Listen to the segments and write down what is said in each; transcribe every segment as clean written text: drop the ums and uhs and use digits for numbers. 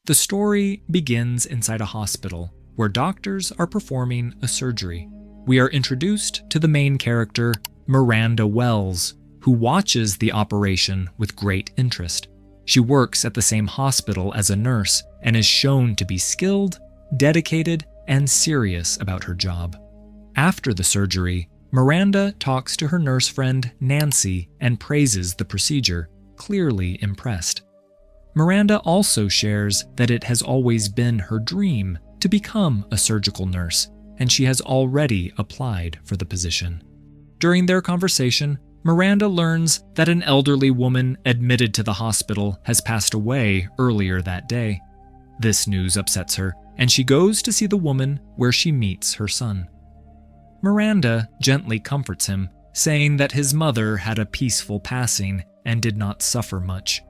The story begins inside a hospital where doctors are performing a surgery. We are introduced to the main character, Miranda Wells, who watches the operation with great interest. She works at the same hospital as a nurse and is shown to be skilled, dedicated, and serious about her job. After the surgery, Miranda talks to her nurse friend Nancy and praises the procedure, clearly impressed. Miranda also shares that it has always been her dream to become a surgical nurse, and she has already applied for the position. During their conversation, Miranda learns that an elderly woman admitted to the hospital has passed away earlier that day. This news upsets her, and she goes to see the woman where she meets her son. Miranda gently comforts him, saying that his mother had a peaceful passing and did not suffer much.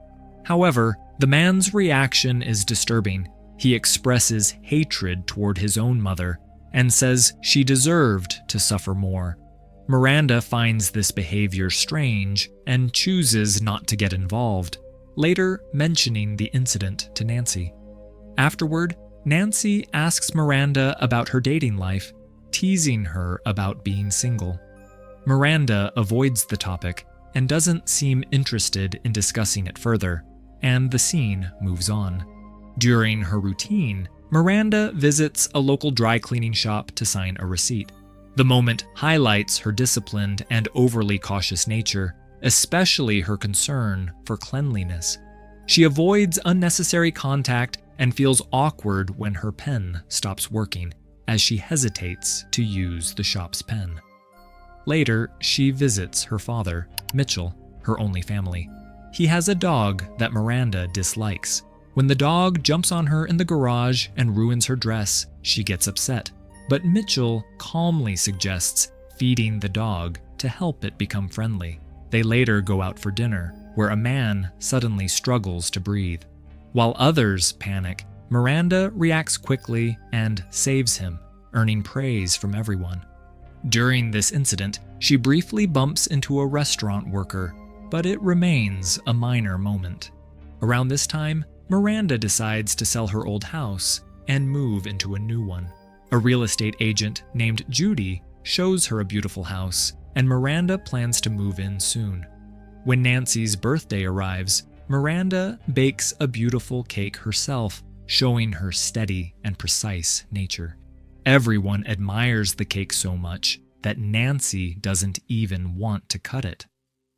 However, the man's reaction is disturbing. He expresses hatred toward his own mother and says she deserved to suffer more. Miranda finds this behavior strange and chooses not to get involved, later mentioning the incident to Nancy. Afterward, Nancy asks Miranda about her dating life, teasing her about being single. Miranda avoids the topic and doesn't seem interested in discussing it further, and the scene moves on. During her routine, Miranda visits a local dry cleaning shop to sign a receipt. The moment highlights her disciplined and overly cautious nature, especially her concern for cleanliness. She avoids unnecessary contact and feels awkward when her pen stops working, as she hesitates to use the shop's pen. Later, she visits her father, Mitchell, her only family. He has a dog that Miranda dislikes. When the dog jumps on her in the garage and ruins her dress, she gets upset. But Mitchell calmly suggests feeding the dog to help it become friendly. They later go out for dinner, where a man suddenly struggles to breathe. While others panic, Miranda reacts quickly and saves him, earning praise from everyone. During this incident, she briefly bumps into a restaurant worker, but it remains a minor moment. Around this time, Miranda decides to sell her old house and move into a new one. A real estate agent named Judy shows her a beautiful house, and Miranda plans to move in soon. When Nancy's birthday arrives, Miranda bakes a beautiful cake herself, showing her steady and precise nature. Everyone admires the cake so much that Nancy doesn't even want to cut it.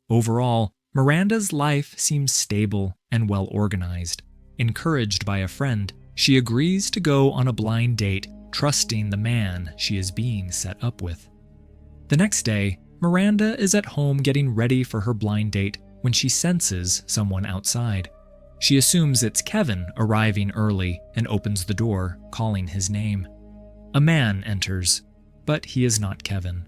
Overall, Miranda's life seems stable and well organized. Encouraged by a friend, she agrees to go on a blind date, trusting the man she is being set up with. The next day, Miranda is at home getting ready for her blind date when she senses someone outside. She assumes it's Kevin arriving early and opens the door, calling his name. A man enters, but he is not Kevin.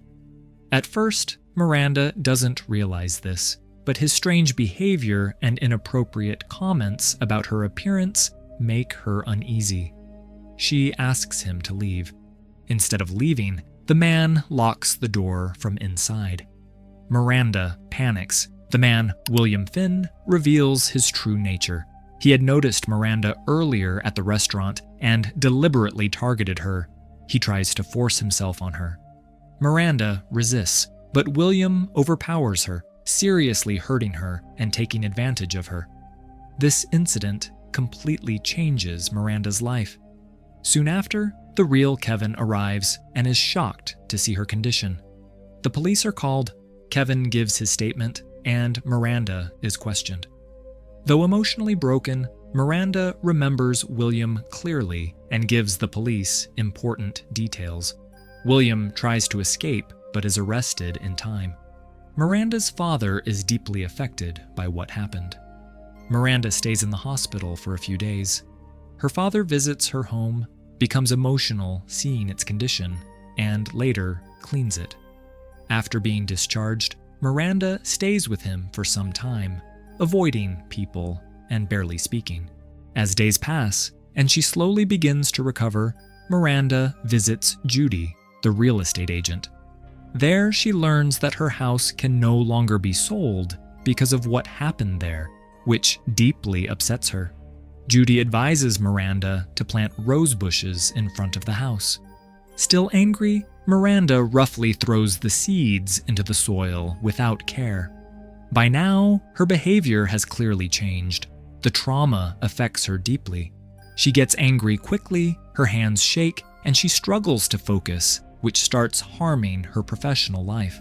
At first, Miranda doesn't realize this, but his strange behavior and inappropriate comments about her appearance make her uneasy. She asks him to leave. Instead of leaving, the man locks the door from inside. Miranda panics. The man, William Finn, reveals his true nature. He had noticed Miranda earlier at the restaurant and deliberately targeted her. He tries to force himself on her. Miranda resists, but William overpowers her, seriously hurting her and taking advantage of her. This incident completely changes Miranda's life. Soon after, the real Kevin arrives and is shocked to see her condition. The police are called, Kevin gives his statement, and Miranda is questioned. Though emotionally broken, Miranda remembers William clearly and gives the police important details. William tries to escape but is arrested in time. Miranda's father is deeply affected by what happened. Miranda stays in the hospital for a few days. Her father visits her home, becomes emotional seeing its condition, and later cleans it. After being discharged, Miranda stays with him for some time, avoiding people and barely speaking. As days pass and she slowly begins to recover, Miranda visits Judy, the real estate agent. There she learns that her house can no longer be sold because of what happened there, which deeply upsets her. Judy advises Miranda to plant rose bushes in front of the house. Still angry, Miranda roughly throws the seeds into the soil without care. By now, her behavior has clearly changed. The trauma affects her deeply. She gets angry quickly, her hands shake, and she struggles to focus, which starts harming her professional life.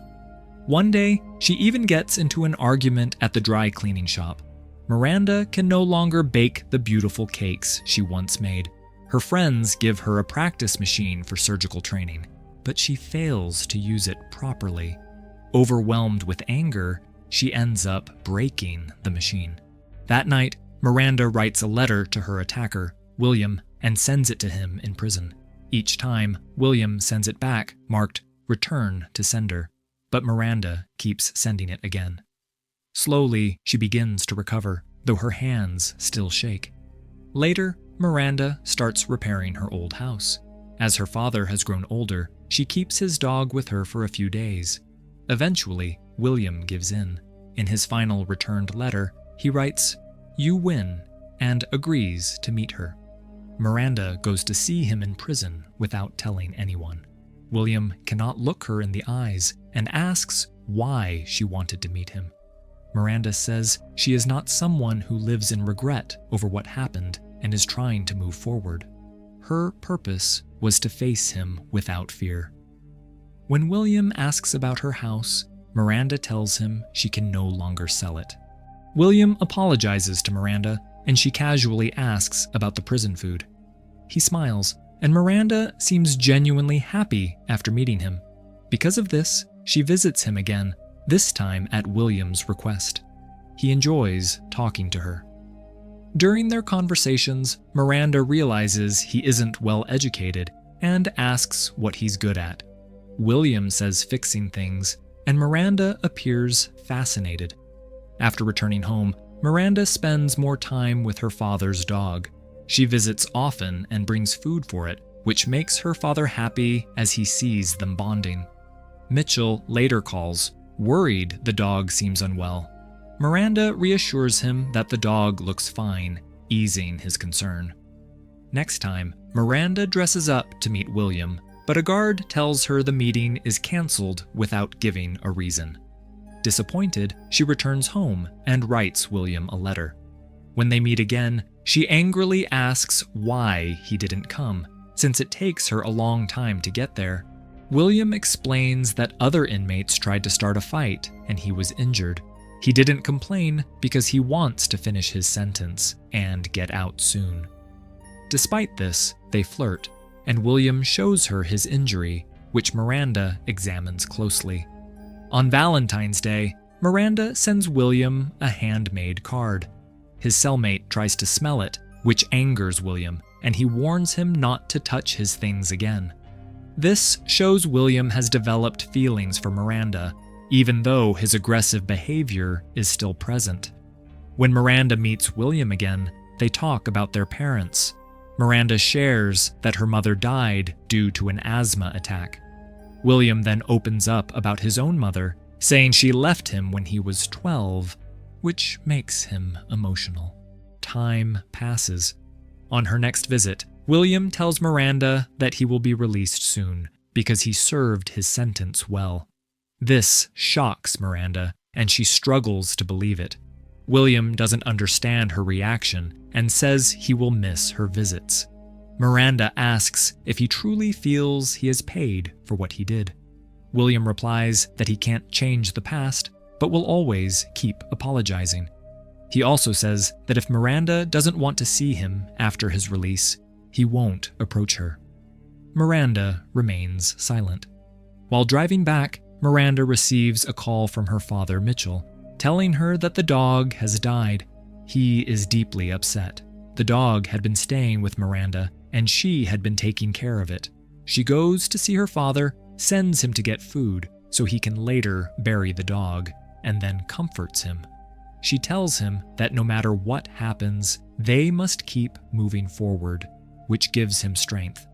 One day, she even gets into an argument at the dry cleaning shop. Miranda can no longer bake the beautiful cakes she once made. Her friends give her a practice machine for surgical training, but she fails to use it properly. Overwhelmed with anger, she ends up breaking the machine. That night, Miranda writes a letter to her attacker, William, and sends it to him in prison. Each time, William sends it back, marked "Return to Sender," but Miranda keeps sending it again. Slowly, she begins to recover, though her hands still shake. Later, Miranda starts repairing her old house. As her father has grown older, she keeps his dog with her for a few days. Eventually, William gives in. In his final returned letter, he writes, "You win," and agrees to meet her. Miranda goes to see him in prison without telling anyone. William cannot look her in the eyes and asks why she wanted to meet him. Miranda says she is not someone who lives in regret over what happened and is trying to move forward. Her purpose was to face him without fear. When William asks about her house, Miranda tells him she can no longer sell it. William apologizes to Miranda, and she casually asks about the prison food. He smiles, and Miranda seems genuinely happy after meeting him. Because of this, she visits him again, this time at William's request. He enjoys talking to her. During their conversations, Miranda realizes he isn't well educated and asks what he's good at. William says fixing things, and Miranda appears fascinated. After returning home, Miranda spends more time with her father's dog. She visits often and brings food for it, which makes her father happy as he sees them bonding. Mitchell later calls, worried the dog seems unwell. Miranda reassures him that the dog looks fine, easing his concern. Next time, Miranda dresses up to meet William, but a guard tells her the meeting is canceled without giving a reason. Disappointed, she returns home and writes William a letter. When they meet again, she angrily asks why he didn't come, since it takes her a long time to get there. William explains that other inmates tried to start a fight and he was injured. He didn't complain because he wants to finish his sentence and get out soon. Despite this, they flirt, and William shows her his injury, which Miranda examines closely. On Valentine's Day, Miranda sends William a handmade card. His cellmate tries to smell it, which angers William, and he warns him not to touch his things again. This shows William has developed feelings for Miranda, even though his aggressive behavior is still present. When Miranda meets William again, they talk about their parents. Miranda shares that her mother died due to an asthma attack. William then opens up about his own mother, saying she left him when he was 12, which makes him emotional. Time passes. On her next visit, William tells Miranda that he will be released soon because he served his sentence well. This shocks Miranda, and she struggles to believe it. William doesn't understand her reaction and says he will miss her visits. Miranda asks if he truly feels he is paid for what he did. William replies that he can't change the past, but will always keep apologizing. He also says that if Miranda doesn't want to see him after his release, he won't approach her. Miranda remains silent. While driving back, Miranda receives a call from her father, Mitchell, telling her that the dog has died. He is deeply upset. The dog had been staying with Miranda, and she had been taking care of it. She goes to see her father, sends him to get food so he can later bury the dog, and then comforts him. She tells him that no matter what happens, they must keep moving forward, which gives him strength.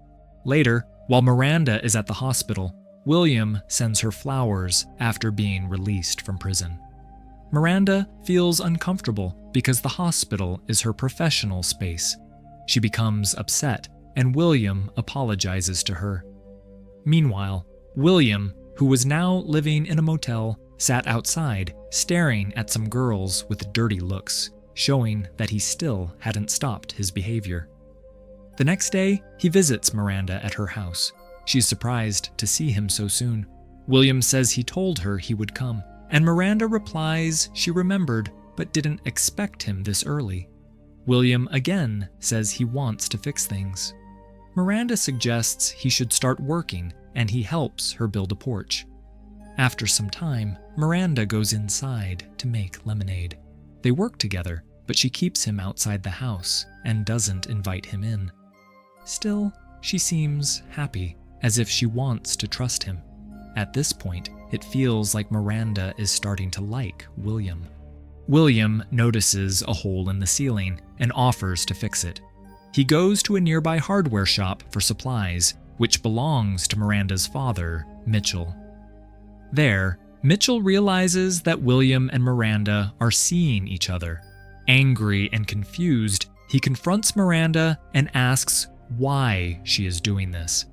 Later, while Miranda is at the hospital, William sends her flowers after being released from prison. Miranda feels uncomfortable because the hospital is her professional space. She becomes upset, and William apologizes to her. Meanwhile, William, who was now living in a motel, sat outside, staring at some girls with dirty looks, showing that he still hadn't stopped his behavior. The next day, he visits Miranda at her house. She's surprised to see him so soon. William says he told her he would come, and Miranda replies she remembered but didn't expect him this early. William again says he wants to fix things. Miranda suggests he should start working, and he helps her build a porch. After some time, Miranda goes inside to make lemonade. They work together, but she keeps him outside the house and doesn't invite him in. Still, she seems happy, as if she wants to trust him. At this point, it feels like Miranda is starting to like William. William notices a hole in the ceiling and offers to fix it. He goes to a nearby hardware shop for supplies, which belongs to Miranda's father, Mitchell. There, Mitchell realizes that William and Miranda are seeing each other. Angry and confused, he confronts Miranda and asks why she is doing this.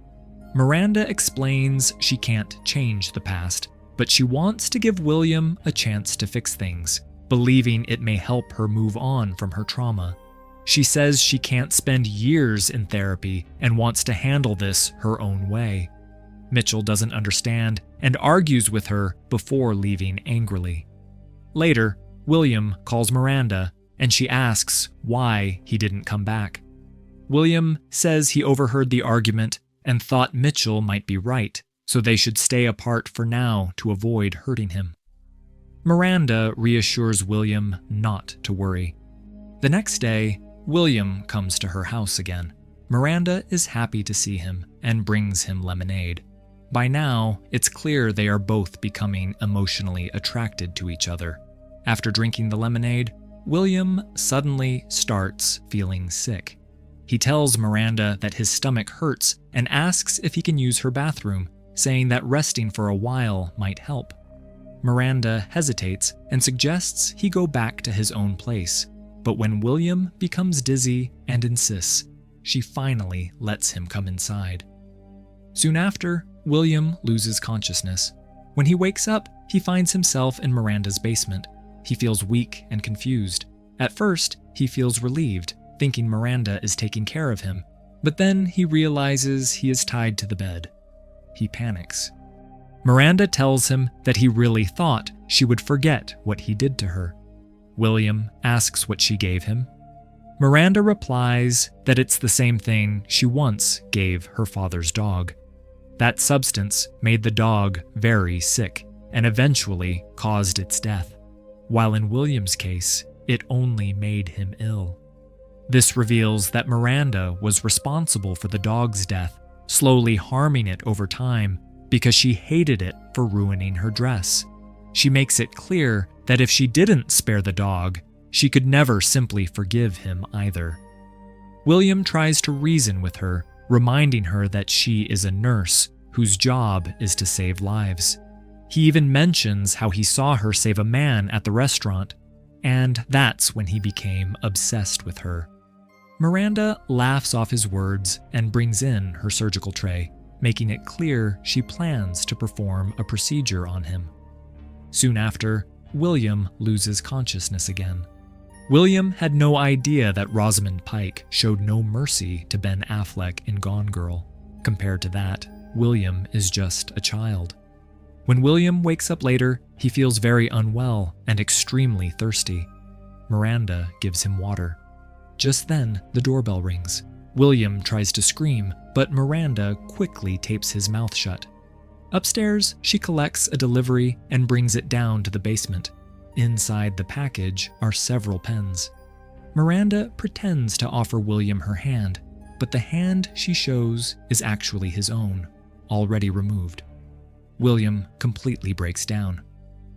Miranda explains she can't change the past, but she wants to give William a chance to fix things, believing it may help her move on from her trauma. She says she can't spend years in therapy and wants to handle this her own way. Mitchell doesn't understand and argues with her before leaving angrily. Later, William calls Miranda and she asks why he didn't come back. William says he overheard the argument and thought Mitchell might be right, so they should stay apart for now to avoid hurting him. Miranda reassures William not to worry. The next day, William comes to her house again. Miranda is happy to see him and brings him lemonade. By now, it's clear they are both becoming emotionally attracted to each other. After drinking the lemonade, William suddenly starts feeling sick. He tells Miranda that his stomach hurts and asks if he can use her bathroom, saying that resting for a while might help. Miranda hesitates and suggests he go back to his own place, but when William becomes dizzy and insists, she finally lets him come inside. Soon after, William loses consciousness. When he wakes up, he finds himself in Miranda's basement. He feels weak and confused. At first, he feels relieved, thinking Miranda is taking care of him, but then he realizes he is tied to the bed. He panics. Miranda tells him that he really thought she would forget what he did to her. William asks what she gave him. Miranda replies that it's the same thing she once gave her father's dog. That substance made the dog very sick and eventually caused its death, while in William's case, it only made him ill. This reveals that Miranda was responsible for the dog's death, slowly harming it over time because she hated it for ruining her dress. She makes it clear that if she didn't spare the dog, she could never simply forgive him either. William tries to reason with her, reminding her that she is a nurse whose job is to save lives. He even mentions how he saw her save a man at the restaurant, and that's when he became obsessed with her. Miranda laughs off his words and brings in her surgical tray, making it clear she plans to perform a procedure on him. Soon after, William loses consciousness again. William had no idea that Rosamund Pike showed no mercy to Ben Affleck in Gone Girl. Compared to that, William is just a child. When William wakes up later, he feels very unwell and extremely thirsty. Miranda gives him water. Just then, the doorbell rings. William tries to scream, but Miranda quickly tapes his mouth shut. Upstairs, she collects a delivery and brings it down to the basement. Inside the package are several pens. Miranda pretends to offer William her hand, but the hand she shows is actually his own, already removed. William completely breaks down.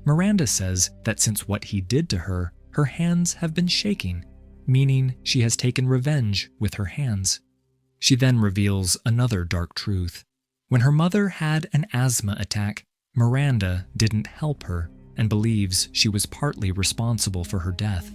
Miranda says that since what he did to her, her hands have been shaking, meaning she has taken revenge with her hands. She then reveals another dark truth. When her mother had an asthma attack, Miranda didn't help her. and believes she was partly responsible for her death.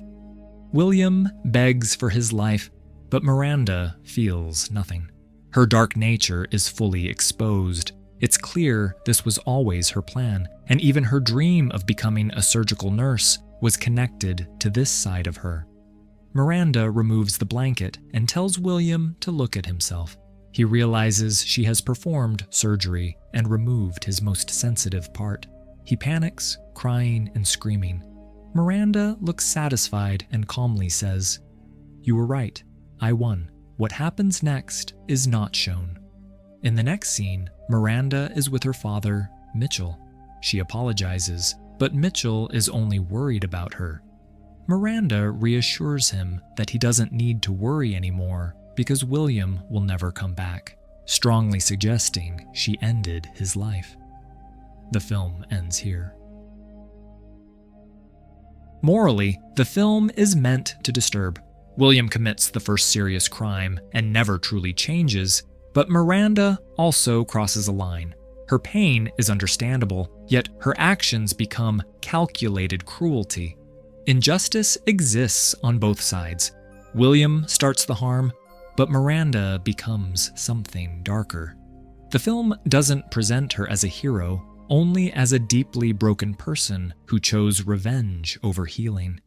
William begs for his life, but Miranda feels nothing. Her dark nature is fully exposed. It's clear this was always her plan, and even her dream of becoming a surgical nurse was connected to this side of her. Miranda removes the blanket and tells William to look at himself. He realizes she has performed surgery and removed his most sensitive part. He panics, crying and screaming. Miranda looks satisfied and calmly says, "You were right. I won. What happens next is not shown." In the next scene, Miranda is with her father, Mitchell. She apologizes, but Mitchell is only worried about her. Miranda reassures him that he doesn't need to worry anymore because William will never come back, strongly suggesting she ended his life. The film ends here. Morally, the film is meant to disturb. William commits the first serious crime and never truly changes, but Miranda also crosses a line. Her pain is understandable, yet her actions become calculated cruelty. Injustice exists on both sides. William starts the harm, but Miranda becomes something darker. The film doesn't present her as a hero, only as a deeply broken person who chose revenge over healing.